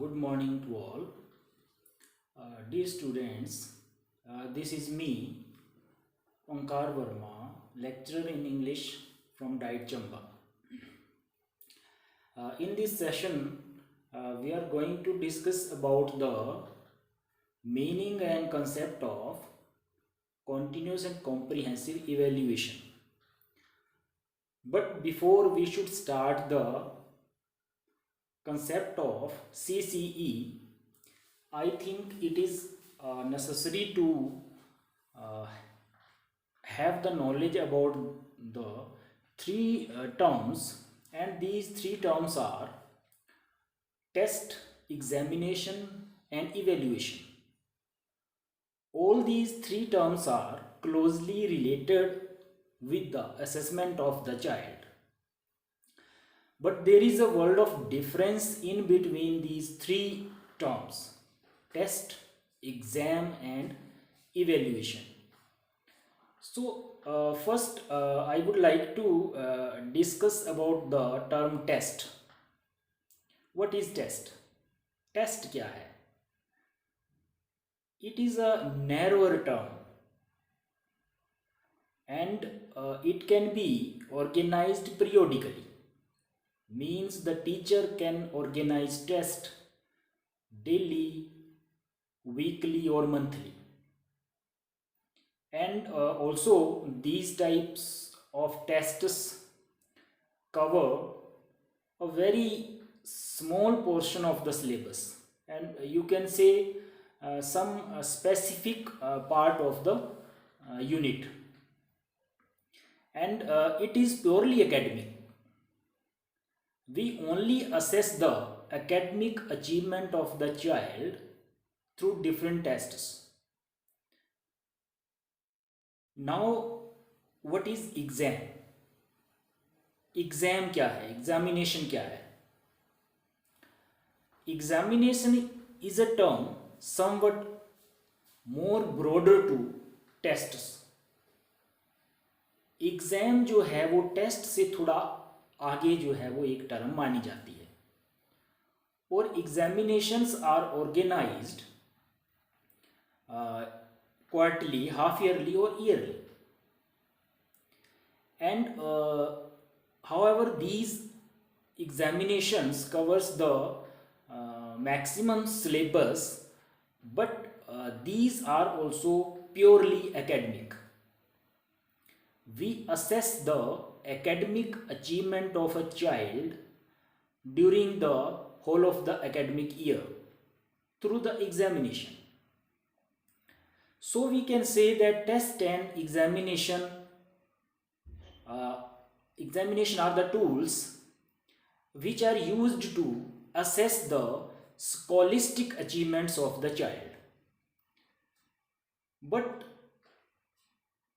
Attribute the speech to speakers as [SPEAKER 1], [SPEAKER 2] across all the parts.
[SPEAKER 1] Good morning to all. Dear students, this is me, Onkar Verma, lecturer in English from Diet Chamba. In this session, we are going to discuss about the meaning and concept of continuous and comprehensive evaluation. But before we should start the concept of CCE, I think it is necessary to uh, have the knowledge about the three terms, and these three terms are test, examination, and evaluation. All these three terms are closely related with the assessment of the child. But there is a world of difference in between these three terms: test, exam, and evaluation. So, first, I would like to discuss about the term test. What is test? Test क्या है? It is a narrower term, and it can be organized periodically. Means the teacher can organize test daily, weekly, or monthly. And also these types of tests cover a very small portion of the syllabus, and you can say some specific part of the unit, and it is purely academic. We only assess the academic achievement of the child through different tests. Now, what is exam? Exam क्या है? Examination क्या है? Examination is a term somewhat more broader to tests. Exam जो है वो test से थोड़ा आगे जो है वो एक टर्म मानी जाती है, और examinations are organized quarterly, half yearly, or yearly. And however, these examinations covers the maximum syllabus, but these are also purely academic. We assess the academic achievement of a child during the whole of the academic year through the examination. So we can say that test and examination are the tools which are used to assess the scholastic achievements of the child. But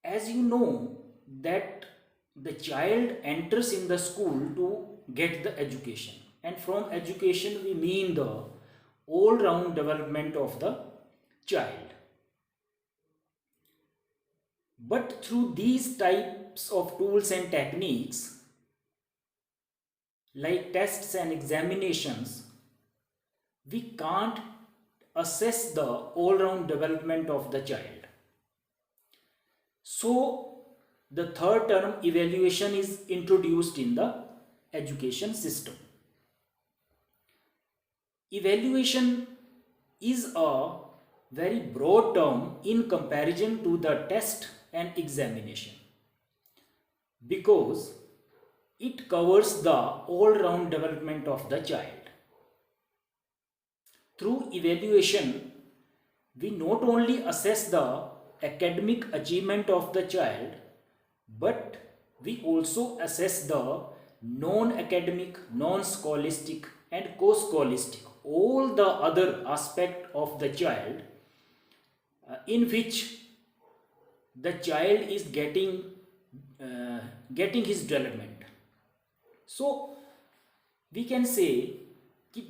[SPEAKER 1] as you know that the child enters in the school to get the education, and from education we mean the all-round development of the child. But through these types of tools and techniques like tests and examinations, we can't assess the all-round development of the child. So the third term, evaluation, is introduced in the education system. Evaluation is a very broad term in comparison to the test and examination, because it covers the all-round development of the child. Through evaluation, we not only assess the academic achievement of the child, but we also assess the non-academic, non-scholastic, and co-scholastic, all the other aspect of the child in which the child is getting his development. So we can say कि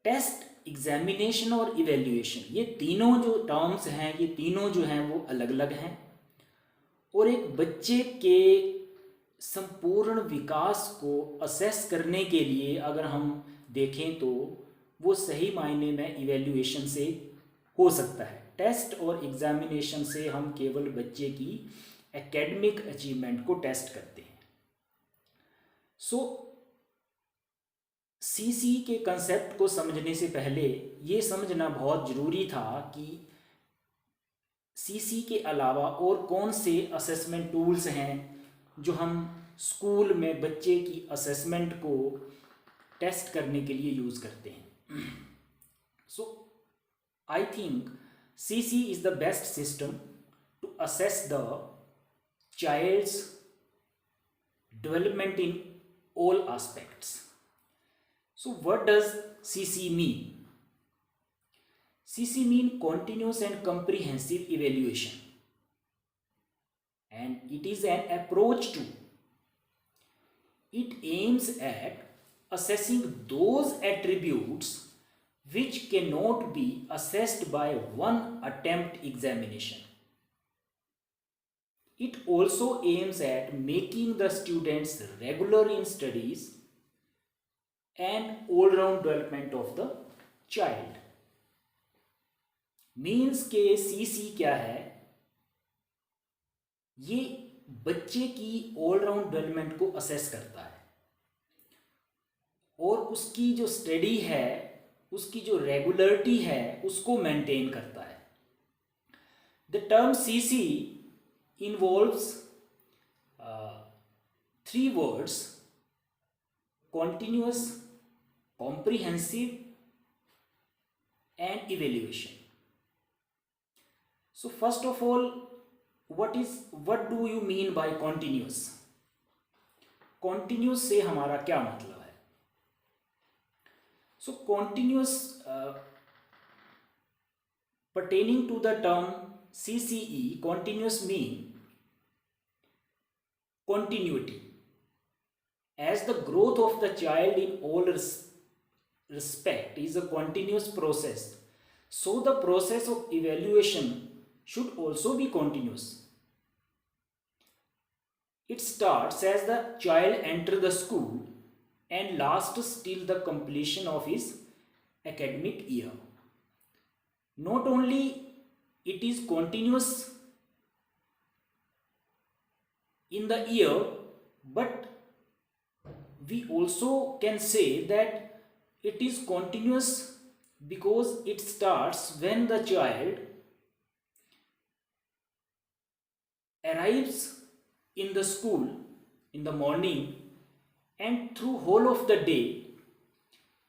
[SPEAKER 1] test, examination और evaluation, ये तीनों जो terms हैं, ये तीनों जो हैं वो अलग अलग हैं, और एक बच्चे के संपूर्ण विकास को असेस करने के लिए अगर हम देखें तो वो सही मायने में इवैल्यूएशन से हो सकता है। टेस्ट और एग्जामिनेशन से हम केवल बच्चे की एकेडमिक अचीवमेंट को टेस्ट करते हैं। सो सीसी के कंसेप्ट को समझने से पहले ये समझना बहुत ज़रूरी था कि सीसी के अलावा और कौन से असेसमेंट टूल्स हैं जो हम स्कूल में बच्चे की असेसमेंट को टेस्ट करने के लिए यूज़ करते हैं। So I think CC is the best system to assess the child's development in all aspects. So what does CC mean? CC mean continuous and comprehensive evaluation, and it is an approach to, it aims at assessing those attributes which cannot be assessed by one attempt examination. It also aims at making the students regular in studies and all-round development of the child. Means के CC क्या है? ये बच्चे की all round development को assess करता है और उसकी जो स्टडी है, उसकी जो रेगुलरिटी है, उसको मेंटेन करता है। The term CC involves three words: continuous, comprehensive, and evaluation. So first of all, what do you mean by continuous? Continuous से हमारा क्या मतलब है? So continuous pertaining to the term CCE, continuous mean continuity, as the growth of the child in all respect is a continuous process, so the process of evaluation should also be continuous. It starts as the child enters the school and lasts till the completion of his academic year. Not only it is continuous in the year, but we also can say that it is continuous because it starts when the child arrives in the school in the morning, and through whole of the day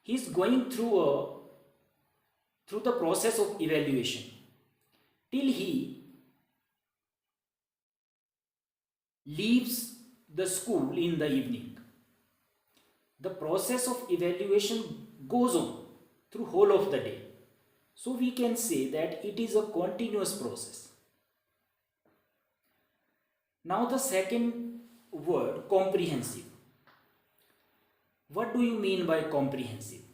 [SPEAKER 1] he is going through the process of evaluation till he leaves the school in the evening. The process of evaluation goes on through whole of the day. So we can say that it is a continuous process. Now the second word, comprehensive. What do you mean by comprehensive?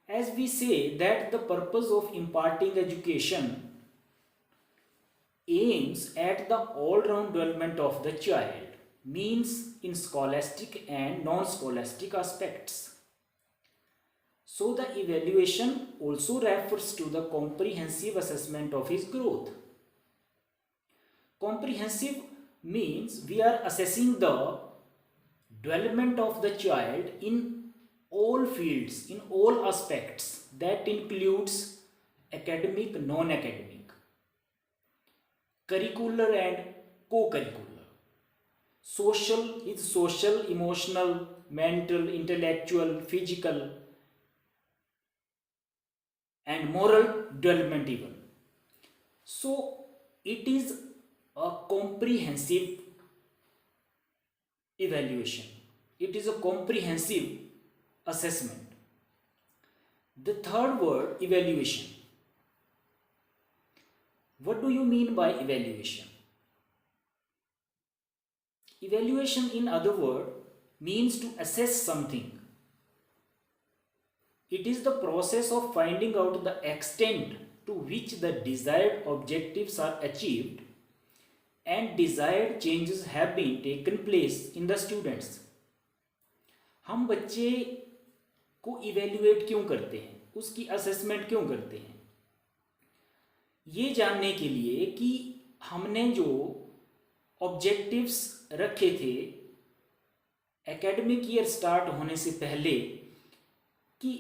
[SPEAKER 1] As we say that the purpose of imparting education aims at the all-round development of the child, means in scholastic and non-scholastic aspects. So the evaluation also refers to the comprehensive assessment of his growth. Comprehensive means we are assessing the development of the child in all fields, in all aspects. That includes academic, non-academic, curricular and co-curricular. Social is social, emotional, mental, intellectual, physical, and moral development even. So it is a comprehensive evaluation. It is a comprehensive assessment. The third word, evaluation. What do you mean by evaluation? Evaluation, in other words, means to assess something. It is the process of finding out the extent to which the desired objectives are achieved and desired changes have been taken place in the students. हम बच्चे को evaluate क्यों करते हैं, उसकी assessment क्यों करते हैं? ये जानने के लिए कि हमने जो ऑब्जेक्टिव्स रखे थे एकेडमिक ईयर स्टार्ट होने से पहले कि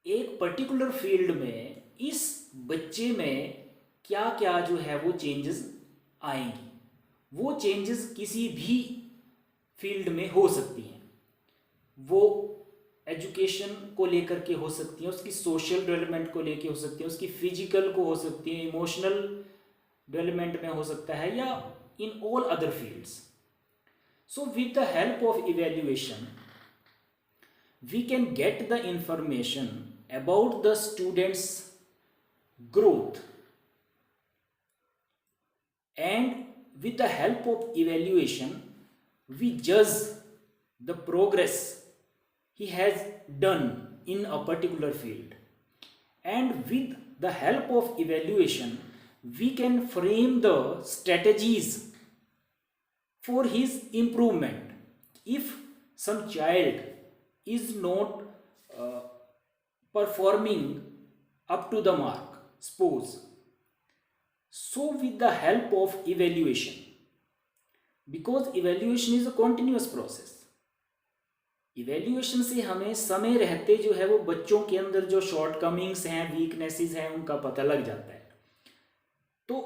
[SPEAKER 1] एक पर्टिकुलर फील्ड में इस बच्चे में क्या क्या जो है वो चेंजेस आएंगी, वो चेंजेस किसी भी फील्ड में हो सकती हैं। वो एजुकेशन को लेकर के हो सकती हैं, उसकी सोशल डेवलपमेंट को लेकर हो सकती है, उसकी फिजिकल को हो सकती है, इमोशनल डेवलपमेंट में हो सकता है, या in all other fields. So with the help of evaluation we can get the information about the students growth, and with the help of evaluation we judge the progress he has done in a particular field, and with the help of evaluation we can frame the strategies for his improvement. If some child is not performing up to the mark, suppose, so with the help of evaluation, because evaluation is a continuous process, evaluation से हमें समय रहते जो है वो बच्चों के अंदर जो शॉर्टकमिंग्स हैं, वीकनेसेस हैं, उनका पता लग जाता है। तो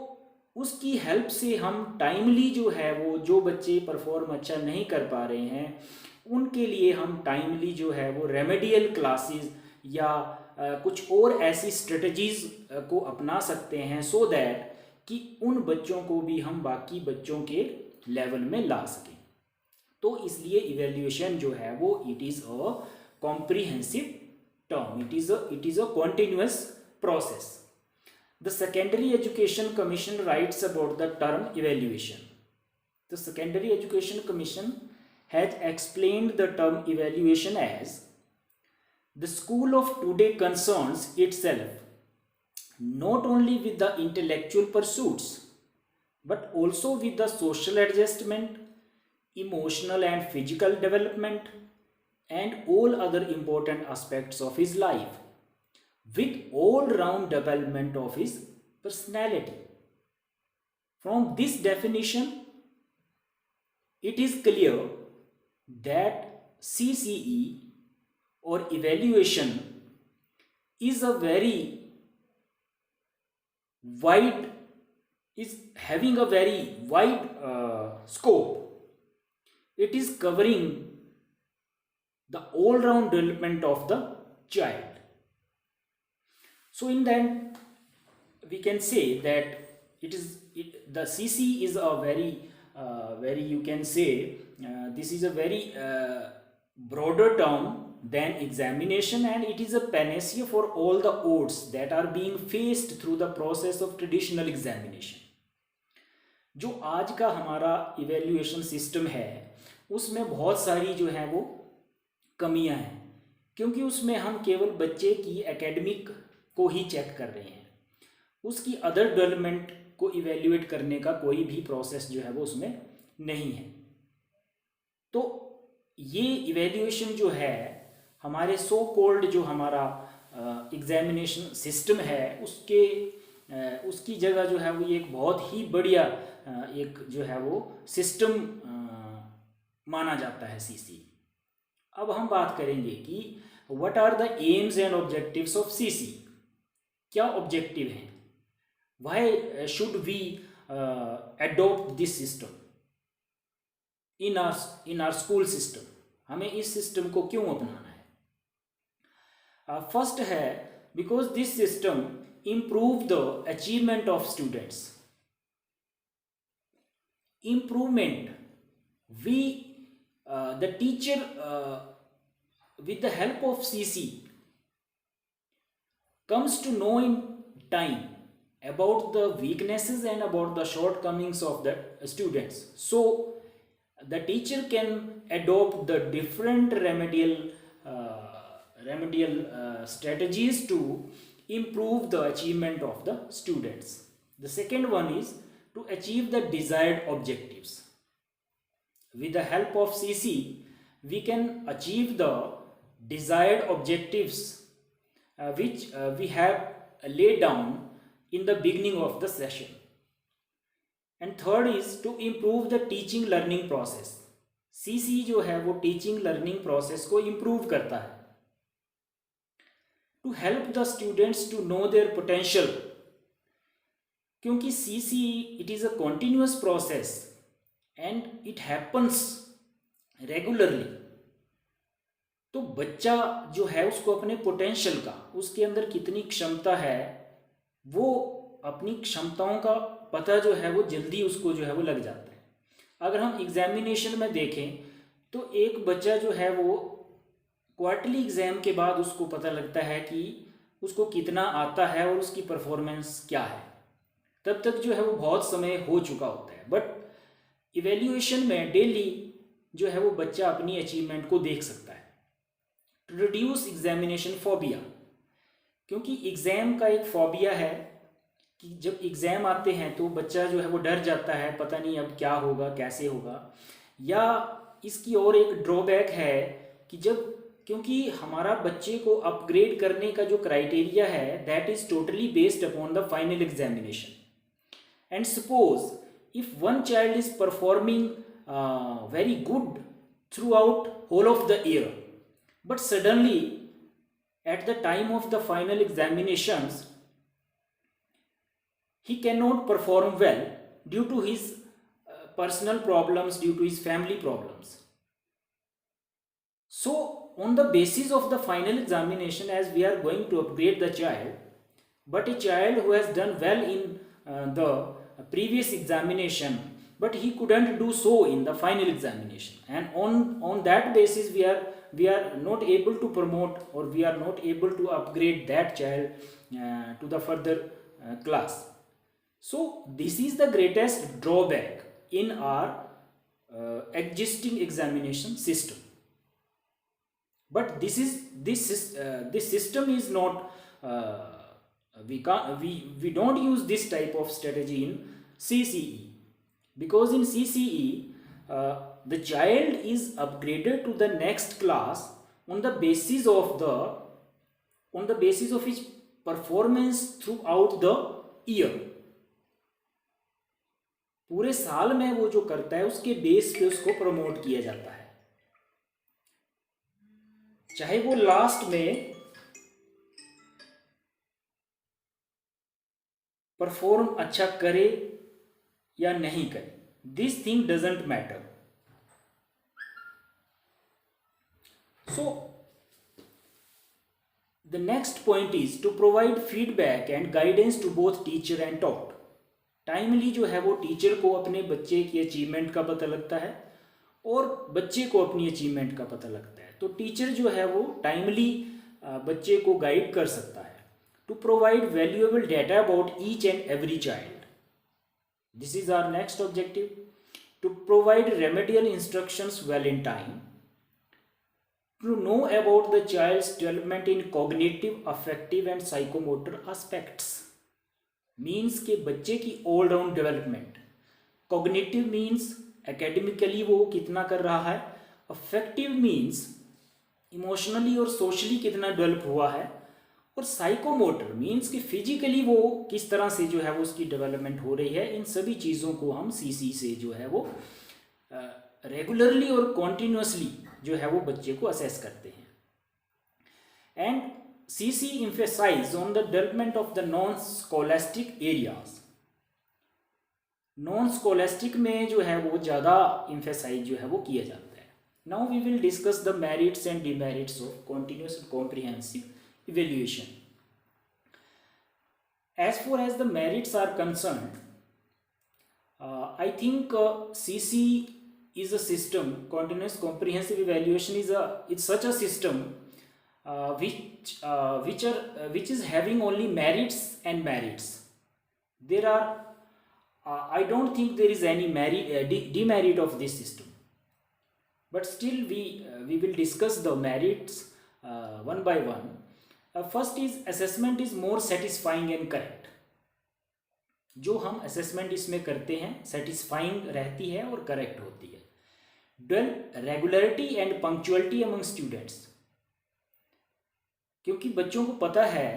[SPEAKER 1] उसकी हेल्प से हम टाइमली जो है वो जो बच्चे परफॉर्म अच्छा नहीं कर पा रहे हैं उनके लिए हम टाइमली जो है वो रेमेडियल क्लासेस या कुछ और ऐसी स्ट्रेटजीज को अपना सकते हैं, सो दैट कि उन बच्चों को भी हम बाकी बच्चों के लेवल में ला सकें। तो इसलिए इवेल्युएशन जो है वो it is a comprehensive term, it is a continuous process. The Secondary Education Commission writes about the term evaluation. The Secondary Education Commission has explained the term evaluation as the school of today concerns itself not only with the intellectual pursuits but also with the social adjustment, emotional and physical development, and all other important aspects of his life, with all-round development of his personality. From this definition, it is clear that CCE or evaluation is a very wide, is having a very wide scope. It is covering the all-round development of the child. So in that we can say that the CC is a very you can say this is a very broader term than examination, and it is a panacea for all the odds that are being faced through the process of traditional examination. जो आज का हमारा evaluation system है उसमें बहुत सारी जो है वो कमियां हैं, क्योंकि उसमें हम केवल बच्चे की एकेडमिक को ही चेक कर रहे हैं, उसकी अदर डेवलपमेंट को इवेल्युएट करने का कोई भी प्रोसेस जो है वो उसमें नहीं है। तो ये इवेल्युएशन जो है हमारे सो कॉल्ड जो हमारा एग्जामिनेशन सिस्टम है उसकी जगह जो है वो एक बहुत ही बढ़िया एक जो है वो सिस्टम माना जाता है सीसी। अब हम बात करेंगे कि what are the aims and objectives of CC. क्या ऑब्जेक्टिव हैं, why should we adopt this system in our school system, हमें इस सिस्टम को क्यों अपनाना है। फर्स्ट है because this system improve the achievement of students. Improvement, the teacher with the help of CC comes to know in time about the weaknesses and about the shortcomings of the students, so the teacher can adopt the different remedial strategies to improve the achievement of the students. The second one is to achieve the desired objectives. With the help of CC, we can achieve the desired objectives which we have laid down in the beginning of the session. And third is to improve the teaching learning process. CC जो है वो teaching learning process को improve करता है. To help the students to know their potential, क्योंकि CC it is a continuous process and it happens regularly. तो बच्चा जो है उसको अपने पोटेंशियल का, उसके अंदर कितनी क्षमता है, वो अपनी क्षमताओं का पता जो है वो जल्दी उसको जो है वो लग जाता है. अगर हम एग्जामिनेशन में देखें तो एक बच्चा जो है वो क्वार्टरली एग्ज़ाम के बाद उसको पता लगता है कि उसको कितना आता है और उसकी परफॉर्मेंस क्या है. तब तक जो है वो बहुत समय हो चुका होता है. बट इवेल्यूएशन में डेली जो है वो बच्चा अपनी अचीवमेंट को देख सकता है. टू रिड्यूस एग्जामिनेशन फोबिया, क्योंकि एग्ज़ाम का एक फोबिया है कि जब एग्ज़ाम आते हैं तो बच्चा जो है वो डर जाता है, पता नहीं अब क्या होगा, कैसे होगा. या इसकी और एक ड्रॉबैक है कि क्योंकि हमारा बच्चे को अपग्रेड करने का जो क्राइटेरिया है that is totally based upon the final examination. And suppose if one child is performing very good throughout whole of the year, but suddenly at the time of the final examinations he cannot perform well due to his personal problems, due to his family problems. So on the basis of the final examination, as we are going to upgrade the child, but a child who has done well in the previous examination but he couldn't do so in the final examination, and on that basis we are not able to promote, or we are not able to upgrade that child to the further class. So this is the greatest drawback in our existing examination system. But this system is not we don't use this type of strategy in CCE, because in CCE the child is upgraded to the next class on the basis of his performance throughout the year. पूरे साल में वो जो करता है उसके base पे उसको प्रमोट किया जाता है. चाहे वो लास्ट में परफॉर्म अच्छा करे या नहीं करे, this thing doesn't matter. So the next point is to provide feedback and guidance to both teacher and taught. Timely जो है वो टीचर को अपने बच्चे की अचीवमेंट का पता लगता है और बच्चे को अपनी अचीवमेंट का पता लगता है. तो टीचर जो है वो टाइमली बच्चे को गाइड कर सकता है. To provide valuable data about each and every child, this is our next objective. To provide remedial instructions well in time. To know about the child's development in cognitive, affective and psychomotor aspects. Means के बच्चे की all round development. Cognitive means academically वो कितना कर रहा है. Affective means emotionally और socially कितना डेवलप हुआ है. और साइकोमोटर मीन्स कि फिजिकली वो किस तरह से जो है वो उसकी डेवलपमेंट हो रही है. इन सभी चीज़ों को हम CC से जो है वो रेगुलरली और कॉन्टिन्यूसली जो है वो बच्चे को असेस करते हैं. And CC emphasize on the development of the non-scholastic areas. Non-scholastic में जो है वो ज़्यादा emphasize जो है वो किया जाता है. Now we will discuss the merits and demerits of continuous and comprehensive evaluation. As far as the merits are concerned, I think CC is a system. Continuous comprehensive evaluation is such a system which is having only merits and merits. There are I don't think there is any demerit of this system, but still we will discuss the merits one by one. First is assessment is more satisfying and correct. जो हम assessment इसमें करते हैं satisfying रहती है और correct होती है. Regularity and punctuality among students. क्योंकि बच्चों को पता है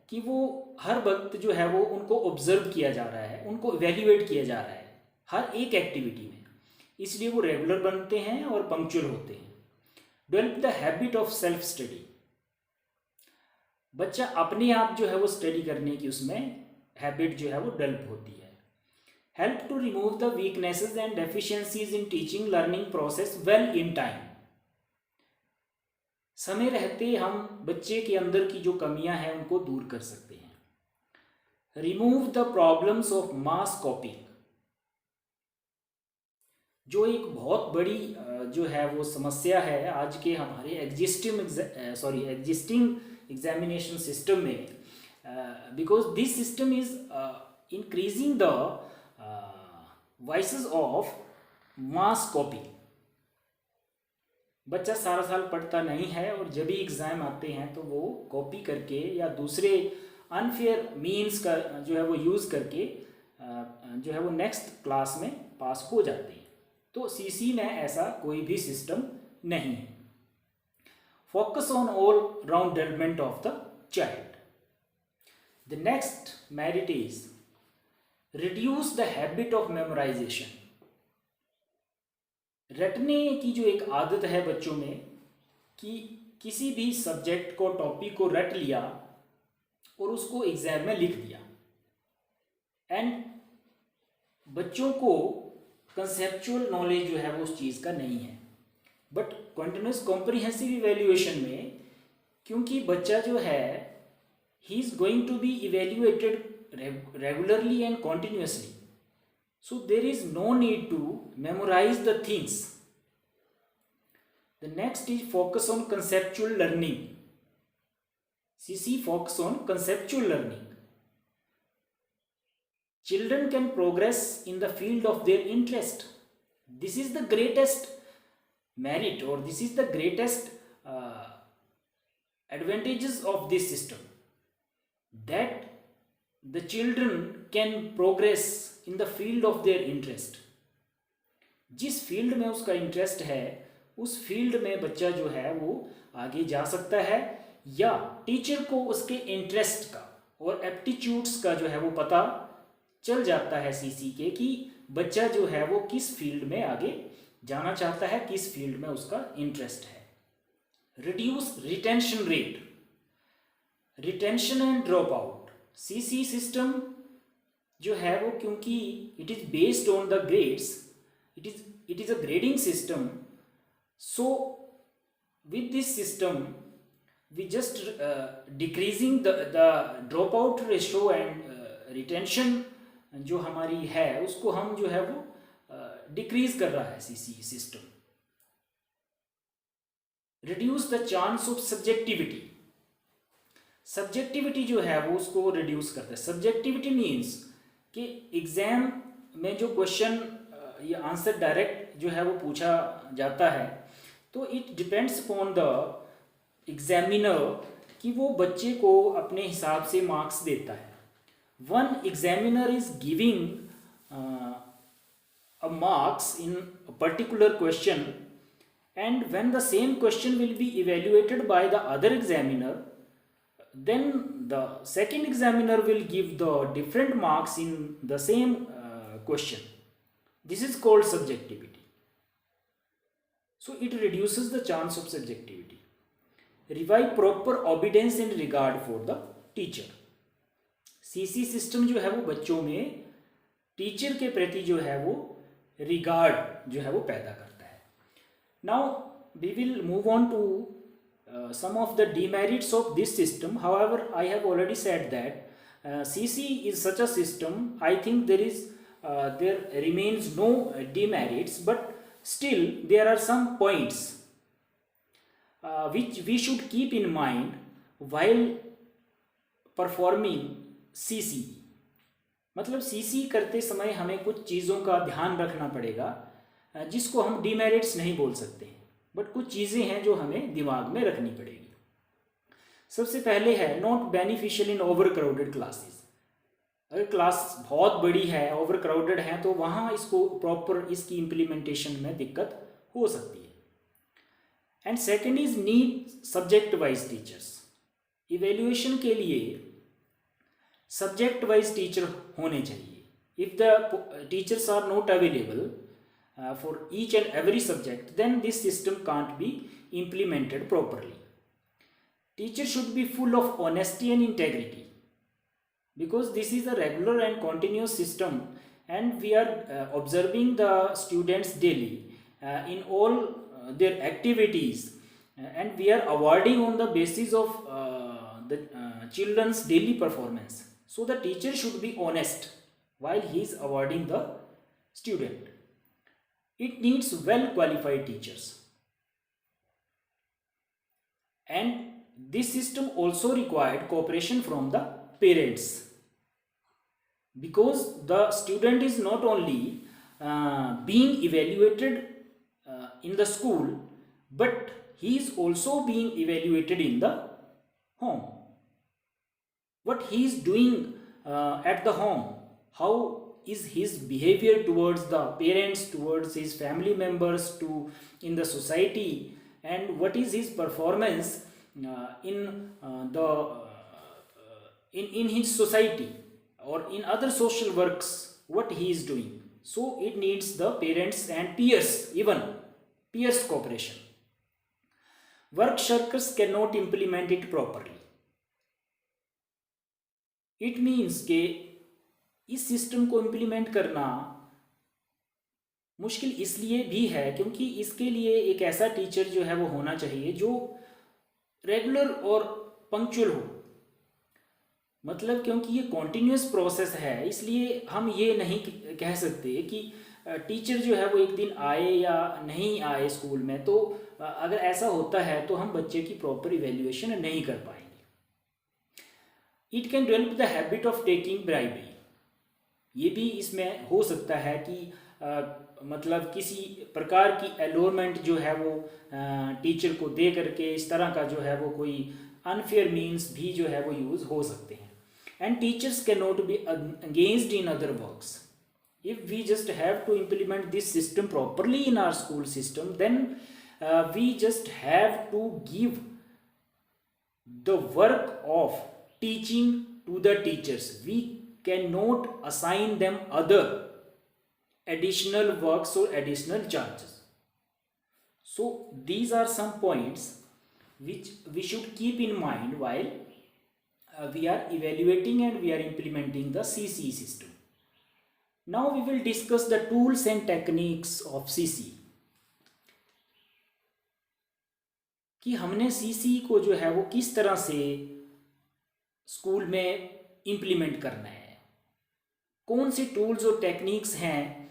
[SPEAKER 1] कि वो हर वक्त जो है वो उनको ऑब्जर्व किया जा रहा है, उनको इवेल्युएट किया जा रहा है हर एक एक्टिविटी में, इसलिए वो रेगुलर बनते हैं और पंक्चुअल होते हैं। Develop the habit of self study, बच्चा अपने आप जो है वो स्टडी करने की उसमें हैबिट जो है वो डेवलप होती है। Help to remove the weaknesses and deficiencies in teaching learning process well in time, समय रहते हम बच्चे के अंदर की जो कमियां हैं उनको दूर कर सकते हैं। Remove the problems of mass कॉपिंग, जो एक बहुत बड़ी जो है वो समस्या है आज के हमारे एग्जिस्टिंग एग्जामिनेशन सिस्टम में, because this system is increasing the vices of mass copy. बच्चा सारा साल पढ़ता नहीं है और जब भी एग्ज़ाम आते हैं तो वो कॉपी करके या दूसरे अनफेयर मीन्स का जो है वो यूज़ करके जो है वो नेक्स्ट क्लास में पास हो जाते हैं। तो सीसी में ऐसा कोई भी सिस्टम नहीं है। Focus on all round development of the child. The next merit is reduce the habit of memorisation. रटने की जो एक आदत है बच्चों में कि किसी भी सब्जेक्ट को टॉपिक को रट लिया और उसको एग्जाम में लिख दिया, एंड बच्चों को कंसेप्चुअल नॉलेज जो है वो उस चीज़ का नहीं है। बट कंटिन्यूस कॉम्प्रिहेंसिव इवेल्युएशन में क्योंकि बच्चा जो है he is going to be evaluated regularly and continuously, so there is no need to memorize the things. The next is focus on conceptual learning. CC focus on conceptual learning. Children can progress in the field of their interest. This is the greatest merit, or this is the greatest advantages of this system, that the children can progress in the field of their interest. जिस field में उसका interest है उस field में बच्चा जो है वो आगे जा सकता है, या टीचर को उसके इंटरेस्ट का और एप्टीट्यूड्स का जो है वो पता चल जाता है सीसी के कि बच्चा जो है वो किस फील्ड में आगे जाना चाहता है, किस फील्ड में उसका इंटरेस्ट है। Reduce retention rate, retention and drop out. CC system जो है वो क्योंकि it is based on the grades, it is a grading system, so with this system we just decreasing the drop out ratio and retention जो हमारी है उसको हम जो है वो डिक्रीज कर रहा है CC system. Reduce the chance of subjectivity, subjectivity जो है वो उसको रिड्यूस करता है। सब्जेक्टिविटी मीन्स कि एग्ज़ाम में जो क्वेश्चन या आंसर डायरेक्ट जो है वो पूछा जाता है तो it depends upon the examiner कि वो बच्चे को अपने हिसाब से मार्क्स देता है। One examiner is giving a marks in a particular question, and when the same question will be evaluated by the other examiner, then the second examiner will give the different marks in the same question. This is called subjectivity. So it reduces the chance of subjectivity. Revive proper obedience and regard for the teacher. CC system जो है वो बच्चों में teacher के प्रति जो है वो रिगार्ड जो है वो पैदा करता है। Now we will move on to some of the demerits of this system. However, I have already said that CC is such a system. I think there remains no demerits, but still there are some points which we should keep in mind while performing CC. मतलब CC करते समय हमें कुछ चीज़ों का ध्यान रखना पड़ेगा जिसको हम demerits नहीं बोल सकते हैं, बट कुछ चीज़ें हैं जो हमें दिमाग में रखनी पड़ेगी। सबसे पहले है not beneficial in over crowded classes. अगर क्लास बहुत बड़ी है, ओवर क्राउडेड है, तो वहाँ इसको प्रॉपर इसकी इम्प्लीमेंटेशन में दिक्कत हो सकती है। And second is need subject wise teachers. Evaluation के लिए सब्जेक्ट वाइज टीचर होने चाहिए। If the teachers are not available for each and every subject, then this system can't be implemented properly. Teacher should be full of honesty and integrity, because this is a regular and continuous system, and we are observing the students daily in all their activities, and we are awarding on the basis of the children's daily performance. So the teacher should be honest while he is awarding the student. It needs well qualified teachers. And this system also required cooperation from the parents, because the student is not only being evaluated in the school, but he is also being evaluated in the home. What he is doing at the home, how is his behavior towards the parents, towards his family members, in the society, and what is his performance in his society or in other social works, what he is doing. So it needs the parents and peers, even peers cooperation. Work shirkers cannot implement it properly. It means कि इस system को implement करना मुश्किल इसलिए भी है क्योंकि इसके लिए एक ऐसा टीचर जो है वो होना चाहिए जो रेगुलर और पंक्चुअल हो। मतलब क्योंकि ये कॉन्टिन्यूस प्रोसेस है, इसलिए हम ये नहीं कह सकते कि टीचर जो है वो एक दिन आए या नहीं आए स्कूल में, तो अगर ऐसा होता है तो हम बच्चे की प्रॉपर इवेल्युएशन नहीं कर पाएंगे। It can develop the habit of taking bribery. ये भी इसमें हो सकता है कि मतलब किसी प्रकार की एलोरमेंट जो है वो टीचर को दे करके इस तरह का जो है वो कोई अनफेयर मीन्स भी जो है वो यूज़ हो सकते हैं। And teachers can not be engaged in other works. If we just have to implement this system properly in our school system, then we just have to give the work of teaching to the teachers. We cannot assign them other additional works or additional charges. So these are some points which we should keep in mind while we are evaluating and we are implementing the CC system. Now we will discuss the tools and techniques of CC. कि हमने CC को जो है वो किस तरह से school में इम्प्लीमेंट करना है, कौन से टूल्स और टेक्निक्स हैं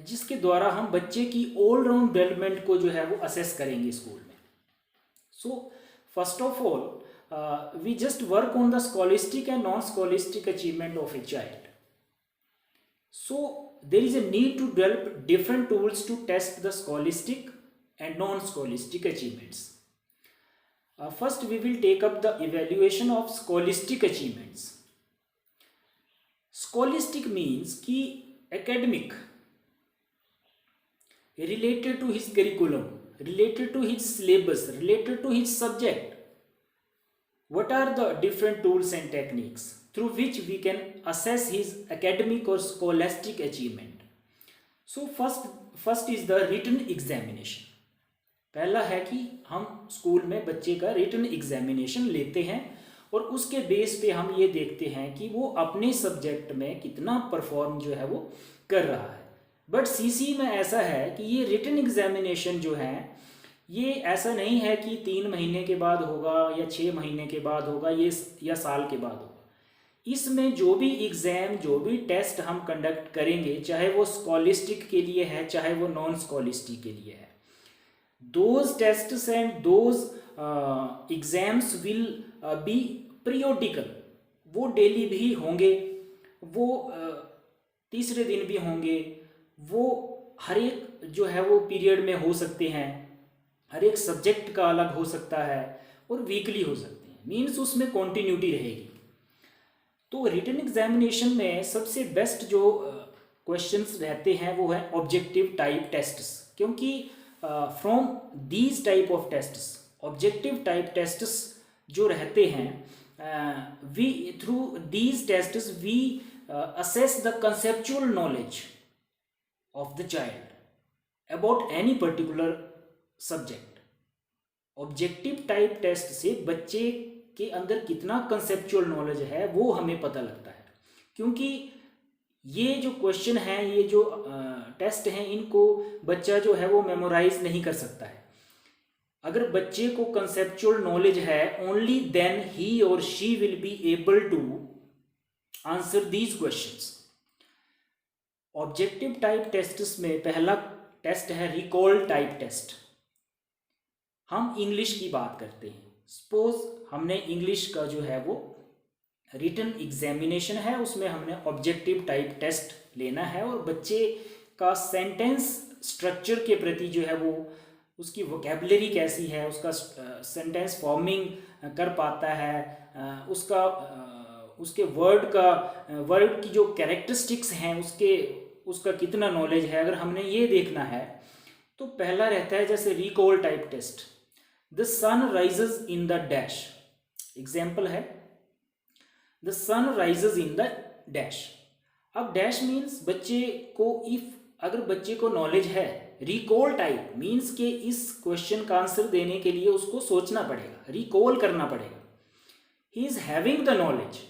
[SPEAKER 1] जिसके द्वारा हम बच्चे की ऑल राउंड डेवलपमेंट को जो है वो असेस करेंगे स्कूल में। So first of all we just work on the scholastic and non scholastic achievement of a child. So there is a need to develop different tools to test the scholastic and non-scholastic achievements. First we will take up the evaluation of scholastic achievements. Scholastic means कि academic, related to his curriculum, related to his syllabus, related to his subject. What are the different tools and techniques through which we can assess his academic or scholastic achievement? So first is the written examination. पहला है कि हम school में बच्चे का written examination लेते हैं और उसके बेस पे हम ये देखते हैं कि वो अपने सब्जेक्ट में कितना परफॉर्म जो है वो कर रहा है. बट सीसी में ऐसा है कि ये रिटन एग्जामिनेशन जो है ये ऐसा नहीं है कि 3 महीने के बाद होगा या 6 महीने के बाद होगा ये या साल के बाद होगा. इसमें जो भी एग्ज़ाम, जो भी टेस्ट हम कंडक्ट करेंगे, चाहे वो स्कॉलिस्टिक के लिए है चाहे वो नॉन स्कॉलिस्टिक के लिए है, those tests and those exams will be periodical. वो डेली भी होंगे, वो तीसरे दिन भी होंगे, वो हर एक जो है वो पीरियड में हो सकते हैं, हर एक सब्जेक्ट का अलग हो सकता है और वीकली हो सकते हैं. मीन्स उसमें कॉन्टीन्यूटी रहेगी. तो रिटन एग्जामिनेशन में सबसे बेस्ट जो क्वेश्चंस रहते हैं वो है ऑब्जेक्टिव टाइप टेस्ट्स, क्योंकि from these type of tests, objective type tests जो रहते हैं, we through these tests we assess the conceptual knowledge of the child about any particular subject. Objective type test से बच्चे के अंदर कितना कंसेप्चुअल नॉलेज है वो हमें पता लगता है, क्योंकि ये जो क्वेश्चन हैं, ये जो टेस्ट हैं, इनको बच्चा जो है वो मेमोराइज नहीं कर सकता है। अगर बच्चे को कंसेप्चुअल नॉलेज है, ओनली देन ही और she will be able to answer these questions. Objective type tests में पहला टेस्ट है रिकॉल टाइप टेस्ट। हम इंग्लिश की बात करते हैं। सपोज हमने इंग्लिश का जो है वो रिटन एग्जामिनेशन है, उसमें हमने ऑब्जेक्टिव टाइप टेस्ट लेना है और बच्चे का सेंटेंस स्ट्रक्चर के प्रति जो है वो उसकी वोकेबलरी कैसी है, उसका सेंटेंस फॉर्मिंग कर पाता है, उसके वर्ड की जो कैरेक्टरिस्टिक्स हैं उसका कितना नॉलेज है, अगर हमने ये देखना है तो पहला रहता है जैसे recall type test. The sun rises in the dash, example है the sun rises in the dash. अब डैश मीन्स बच्चे को, अगर बच्चे को नॉलेज है, रिकॉल टाइप मीन्स के इस क्वेश्चन का आंसर देने के लिए उसको सोचना पड़ेगा, रिकॉल करना पड़ेगा। He is having the knowledge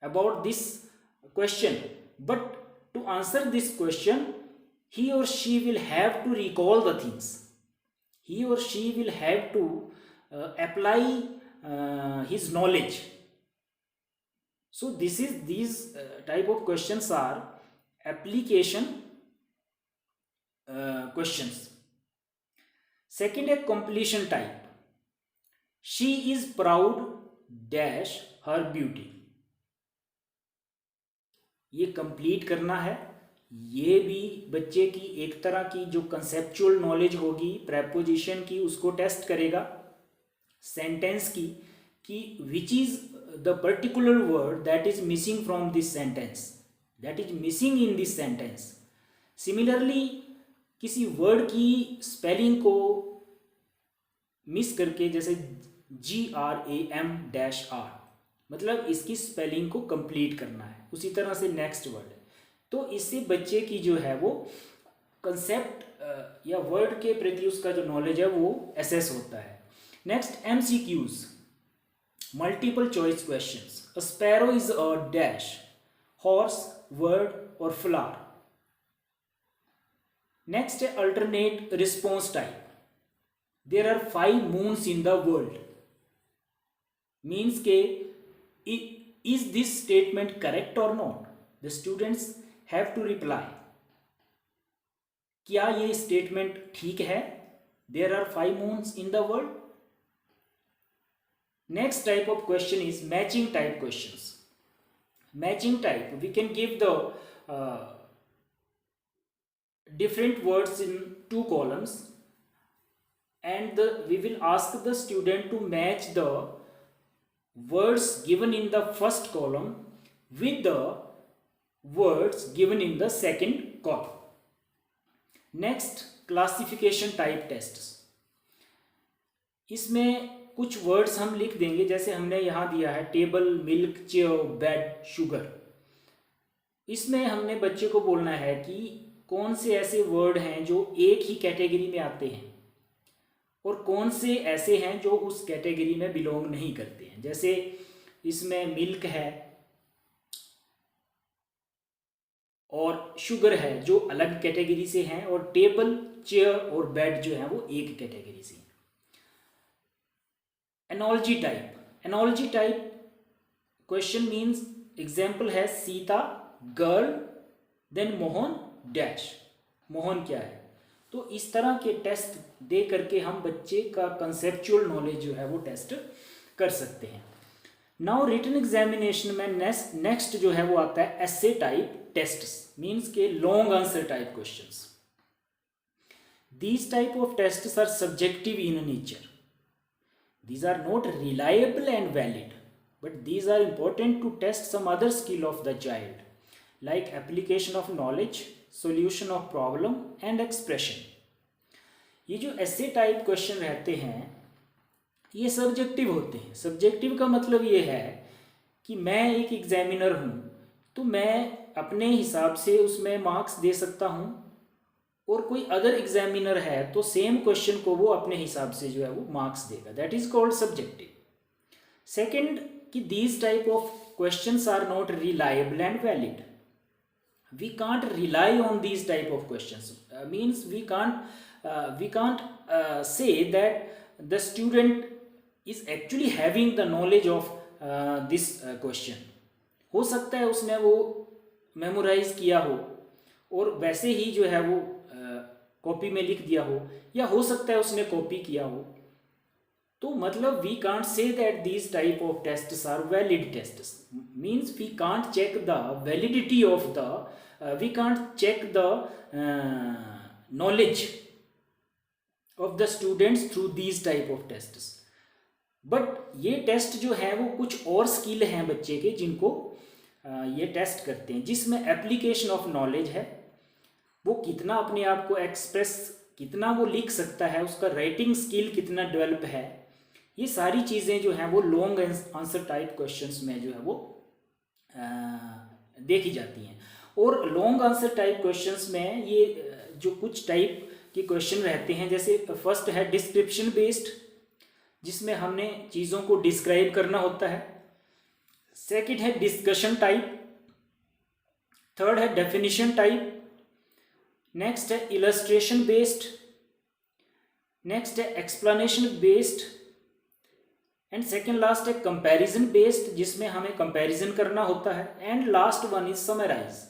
[SPEAKER 1] about this question, but to answer this question he or she will have to recall the things, he or she will have to apply his knowledge. So these type of questions are application questions. Second है completion type. She is proud dash her beauty. ये complete करना है। ये भी बच्चे की एक तरह की जो कंसेप्चुअल नॉलेज होगी प्रेपोजिशन की, उसको टेस्ट करेगा। सेंटेंस की कि which is the particular word that is missing from this sentence, that is missing in this sentence. Similarly किसी वर्ड की स्पेलिंग को मिस करके, जैसे GRAM-R, मतलब इसकी स्पेलिंग को कंप्लीट करना है। उसी तरह से नेक्स्ट वर्ड, तो इससे बच्चे की जो है वो कंसेप्ट या वर्ड के प्रति उसका जो नॉलेज है वो एसेस होता है। Next MCQs, multiple choice questions. A sparrow is a dash, horse, bird और फ्लावर। नेक्स्ट है alternate response type. There are 5 moons in the world, means के is this statement correct or not? The students have to reply, क्या ये statement ठीक है? There are 5 moons in the world. Next type of question is matching type questions. Matching type, we can give the different words in 2 columns and we will ask the student to match the words given in the first column with the words given in the second column. Next, classification type tests. इसमें कुछ words हम लिख देंगे, जैसे हमने यहाँ दिया है table, milk, chair, bed, sugar. इसमें हमने बच्चे को बोलना है कि कौन से ऐसे वर्ड हैं जो एक ही कैटेगरी में आते हैं और कौन से ऐसे हैं जो उस कैटेगरी में बिलोंग नहीं करते हैं। जैसे इसमें मिल्क है और शुगर है जो अलग कैटेगरी से हैं, और टेबल, चेयर और बेड जो है वो एक कैटेगरी से हैं। Analogy type, analogy type question means, example है Sita girl, then Mohan dash. Mohan क्या है? तो इस तरह के टेस्ट दे करके हम बच्चे का कंसेप्चुअल नॉलेज जो है वो टेस्ट कर सकते हैं। नाउ रिटन एग्जामिनेशन में नेक्स्ट जो है वो आता है एसे टाइप टेस्ट्स, मीन्स के long answer type questions. These type of tests are subjective in nature, these are not reliable and valid, but these are important to test some other skill of the child, like application of knowledge, solution of problem and expression. ये जो एसे type question रहते हैं ये subjective होते हैं। Subjective का मतलब ये है कि मैं एक एग्जामिनर हूँ, तो मैं अपने हिसाब से उसमें मार्क्स दे सकता हूँ, और कोई अदर एग्जामिनर है तो सेम क्वेश्चन को वो अपने हिसाब से जो है वो मार्क्स देगा। That is called subjective. Second, कि these type of questions are not reliable and valid. We can't rely on these type of questions. Means we can't say that the student is actually having the knowledge of this question. हो सकता है उसने वो memorise किया हो और वैसे ही जो है वो कॉपी में लिख दिया हो, या हो सकता है उसने कॉपी किया हो। तो मतलब we can't say that these type of tests are valid tests. Means we can't check the validity of the we can't check the knowledge of the students through these type of tests. But ये test जो है वो कुछ और skill हैं बच्चे के जिनको ये टेस्ट करते हैं, जिसमें एप्लीकेशन ऑफ नॉलेज है, वो कितना अपने आप को एक्सप्रेस, कितना वो लिख सकता है, उसका राइटिंग स्किल कितना डेवलप है। ये सारी चीज़ें जो हैं वो लॉन्ग आंसर टाइप क्वेश्चंस में जो है वो देखी जाती हैं। और लॉन्ग आंसर टाइप क्वेश्चंस में ये जो कुछ टाइप के क्वेश्चन रहते हैं, जैसे फर्स्ट है डिस्क्रिप्शन बेस्ड, जिसमें हमने चीज़ों को डिस्क्राइब करना होता है। सेकंड है डिस्कशन टाइप। थर्ड है डेफिनेशन टाइप। नेक्स्ट है इलस्ट्रेशन बेस्ड। नेक्स्ट है explanation based. And second last है कंपैरिजन बेस्ड, जिसमें हमें कंपैरिजन करना होता है। And last one is summarize.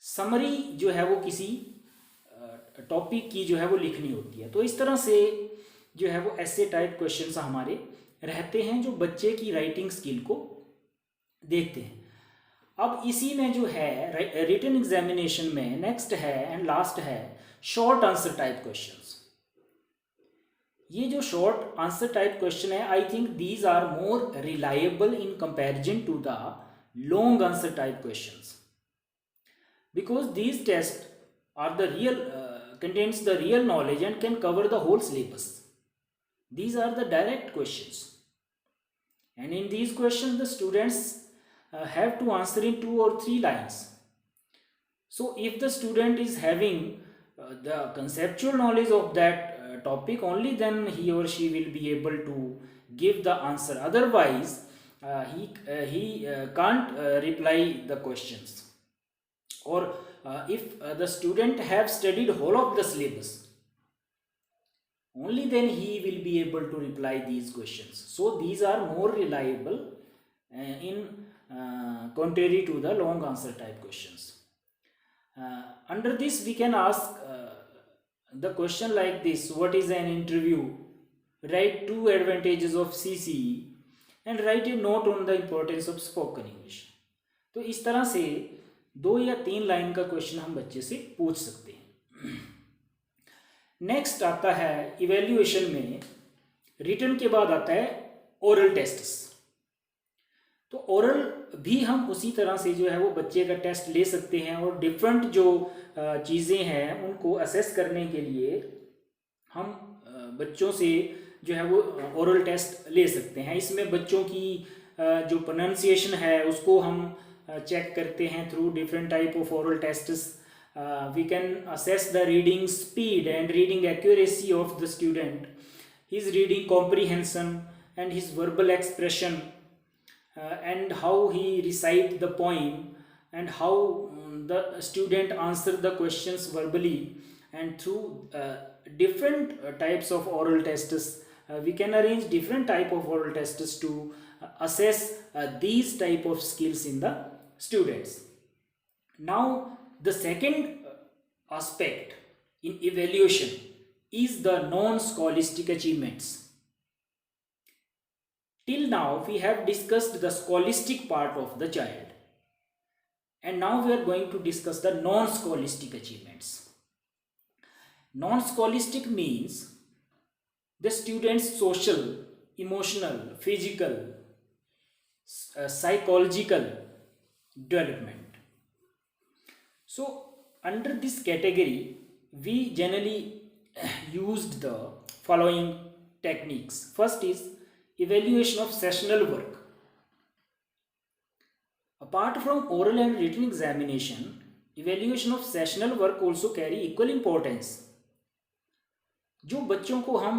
[SPEAKER 1] Summary जो है वो किसी टॉपिक की जो है वो लिखनी होती है। तो इस तरह से जो है वो ऐसे टाइप क्वेश्चंस हमारे रहते हैं जो बच्चे की राइटिंग स्किल को देखते हैं। अब इसी में जो है रिटन एग्जामिनेशन में नेक्स्ट है एंड लास्ट है शॉर्ट आंसर टाइप क्वेश्चंस। ये जो शॉर्ट आंसर टाइप क्वेश्चन है, I think these are more reliable in comparison to the long answer type questions, because these tests are the real contains the real knowledge and can cover the whole syllabus. These are the direct questions, and in these questions the students have to answer in 2 or 3 lines. So if the student is having the conceptual knowledge of that topic, only then he or she will be able to give the answer. Otherwise he can't reply the questions. Or if the student have studied whole of the syllabus, only then he will be able to reply these questions. So these are more reliable in contrary to the long answer type questions. Under this we can ask the question like this: what is an interview? Write 2 advantages of CCE and write a note on the importance of spoken English. तो इस तरह से 2 या 3 line का question हम बच्चे से पूछ सकते हैं। नेक्स्ट आता है इवेल्युएशन में, रिटन के बाद आता है ओरल टेस्ट्स। तो ओरल भी हम उसी तरह से जो है वो बच्चे का टेस्ट ले सकते हैं, और डिफरेंट जो चीज़ें हैं उनको असेस करने के लिए हम बच्चों से जो है वो ओरल टेस्ट ले सकते हैं। इसमें बच्चों की जो प्रोनाउंसिएशन है उसको हम चेक करते हैं through different type of oral tests. we can assess the reading speed and reading accuracy of the student, his reading comprehension and his verbal expression, and how he recite the poem, and how the student answer the questions verbally. And through different types of oral tests, we can arrange different type of oral tests to assess these type of skills in the students. Now the second aspect in evaluation is the non-scholastic achievements. Till now we have discussed the scholastic part of the child, and now we are going to discuss the non-scholastic achievements. Non-scholastic means the student's social, emotional, physical, psychological development. So under this category we generally used the following techniques. First is evaluation of sessional work. Apart from oral and written examination, evaluation of sessional work also carry equal importance. जो बच्चों को हम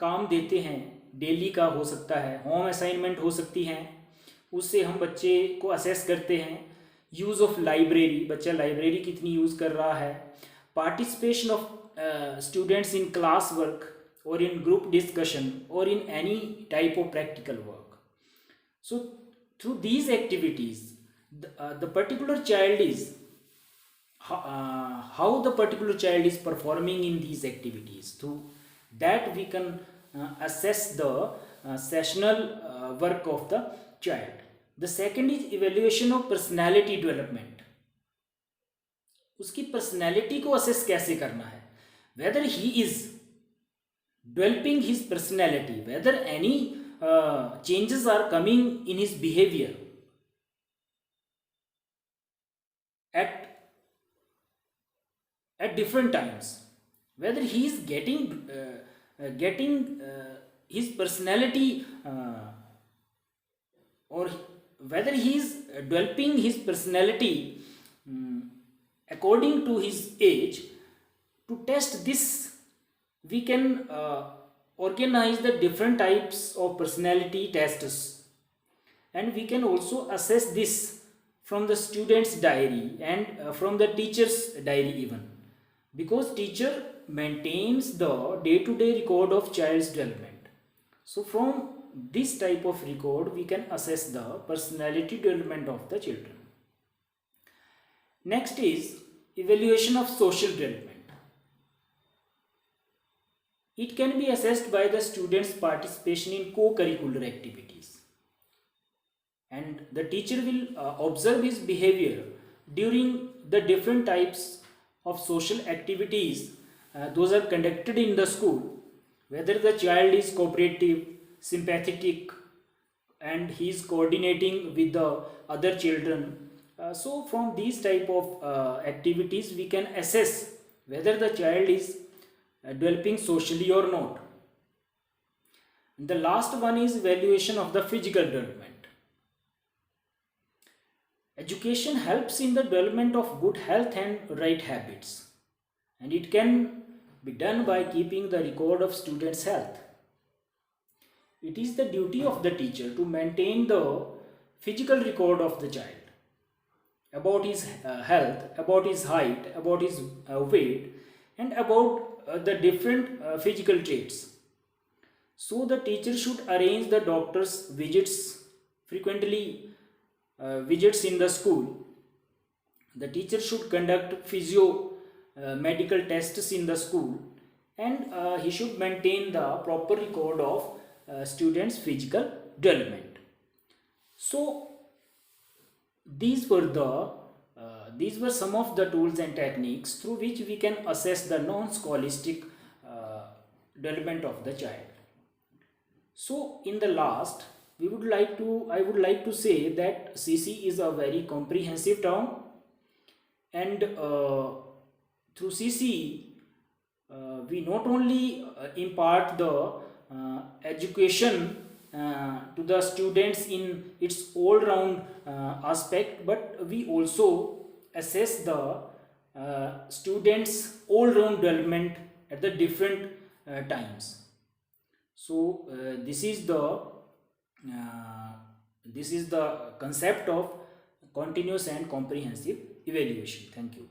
[SPEAKER 1] काम देते हैं, daily का हो सकता है, होम असाइनमेंट हो सकती हैं, उससे हम बच्चे को असेस करते हैं. यूज़ ऑफ लाइब्रेरी, बच्चा लाइब्रेरी कितनी यूज़ कर रहा है. Participation of students in class work or in group discussion or in any type of practical work. So through these activities, the particular child is how the particular child is performing in these activities. Through that we can assess the sessional work of the child. The second is evaluation of personality development. उसकी personality को assess कैसे करना है, whether he is developing his personality, whether any changes are coming in his behavior at different times, whether he is getting his personality or whether he is developing his personality according to his age. To test this, we can organize the different types of personality tests, and we can also assess this from the student's diary and from the teacher's diary even, because teacher maintains the day-to-day record of child's development. So from this type of record we can assess the personality development of the children. Next is evaluation of social development. It can be assessed by the students' participation in co-curricular activities, and the teacher will observe his behavior during the different types of social activities those are conducted in the school, whether the child is cooperative, sympathetic, and he is coordinating with the other children. So from these type of activities we can assess whether the child is developing socially or not. The last one is evaluation of the physical development. Education helps in the development of good health and right habits, and it can be done by keeping the record of students' health. It is the duty of the teacher to maintain the physical record of the child about his health, about his height, about his weight, and about the different physical traits. So the teacher should arrange the doctor's visits frequently, visits in the school. The teacher should conduct physio medical tests in the school, and he should maintain the proper record of students' physical development. So these were some of the tools and techniques through which we can assess the non-scholastic development of the child. So in the last, I would like to say that CC is a very comprehensive term, and through CC we not only impart the education to the students in its all-round aspect, but we also assess the students' all-round development at the different times. So this is the concept of continuous and comprehensive evaluation. Thank you.